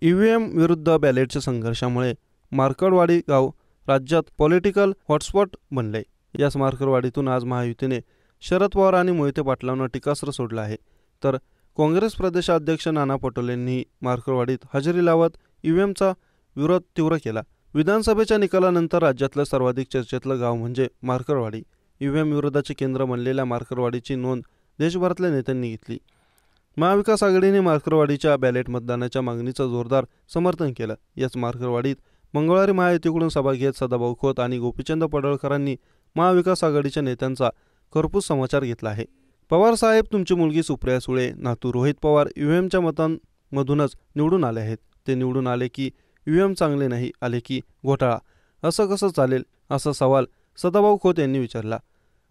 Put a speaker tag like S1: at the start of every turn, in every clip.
S1: EVM विरुद्ध बॅलेटच्या संघर्षामुळे मार्कडवाडी गाव राज्यात पॉलिटिकल हॉटस्पॉट बनले। याच मार्कडवाडीतून आज महायुतीने शरद पवार आणि मोहिते पाटलांना टीकास्त्र सोडलं आहे। तर काँग्रेस प्रदेशाध्यक्ष नाना पटोलेंनी मार्कडवाडीत हजेरी लावत ईव्हीएमचा विरोध तीव्र केला। विधानसभेच्या निकालानंतर राज्यातलं सर्वाधिक चर्चेतलं गाव म्हणजे मार्कडवाडी। ईव्हीएम विरोधाचे केंद्र बनलेल्या मार्कडवाडीची नोंद देशभरातल्या नेत्यांनी घेतली। महाविकास आघाडीने मार्कडवाडीच्या बॅलेट मतदानाच्या मागणीचं जोरदार समर्थन केलं। याच मार्कडवाडीत मंगळवारी महायुतीकडून सभा घेत सदाभाऊ खोत आणि गोपीचंद पडळकरांनी महाविकास आघाडीच्या नेत्यांचा खरपूस समाचार घेतला आहे। पवार साहेब, तुमची मुलगी सुप्रिया सुळे, नातू रोहित पवार ईव्हीएमच्या मतांमधूनच निवडून आले आहेत। ते निवडून आले की ईव्हीएम चांगले नाही, आले की घोटाळा, असं कसं चालेल, असा सवाल सदाभाऊ खोत यांनी विचारला।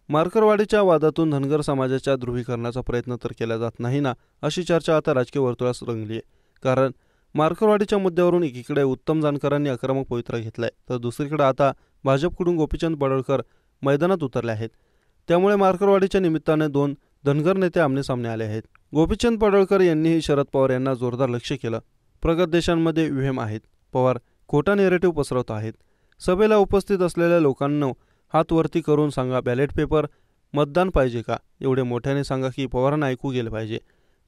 S1: मार्कडवाडीच्या वादातून धनगर समाजाच्या ध्रुवीकरणाचा प्रयत्न तर केला जात नाही ना, अशी चर्चा आता राजकीय वर्तुळात रंगली आहे। कारण मार्कडवाडीच्या मुद्द्यावरून एकीकडे उत्तम जानकरांनी आक्रमक पवित्रा घेतलाय, तर दुसरीकडे आता भाजपकडून गोपीचंद पडळकर मैदानात उतरले आहेत। त्यामुळे मार्कडवाडीच्या निमित्ताने दोन धनगर नेते आमनेसामने आले आहेत। गोपीचंद पडळकर यांनीही शरद पवार यांना जोरदार लक्ष्य केलं। प्रगत देशांमध्ये ईव्हीएम आहेत, पवार खोटा नेरेटिव्ह पसरवत आहेत। सभेला उपस्थित असलेल्या लोकांना हात वरती करून सांगा, बॅलेट पेपर मतदान पाहिजे का, एवढे मोठ्याने सांगा की पवारांना ऐकू गेले पाहिजे।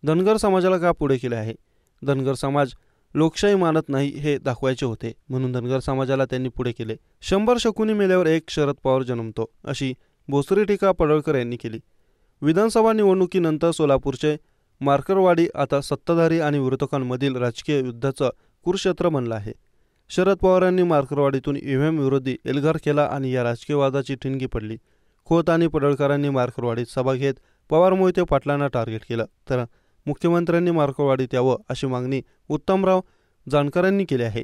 S1: धनगर समाजाला का पुढे केले आहे? धनगर समाज लोकशाही मानत नाही हे दाखवायचे होते, म्हणून धनगर समाजाला त्यांनी पुढे केले। 100 शकुनी मेल्यावर एक शरद पवार जन्मतो, अशी बोचरी टीका पडळकर यांनी केली। विधानसभा निवडणुकीनंतर सोलापूरचे मार्कडवाडी आता सत्ताधारी आणि विरोधकांमधील राजकीय युद्धाचं कुरुक्षेत्र बनलं आहे। शरद पवारांनी मार्कडवाडीतून ईव्हीएम विरोधी एल्गार केला आणि या राजकीय वादाची ठिणगी पडली। खोत आणि पडळकरांनी मार्कडवाडीत सभा घेत पवार मोहिते पाटलांना टार्गेट केलं, तर मुख्यमंत्र्यांनी मार्कडवाडीत यावं अशी मागणी उत्तमराव जानकरांनी केली आहे।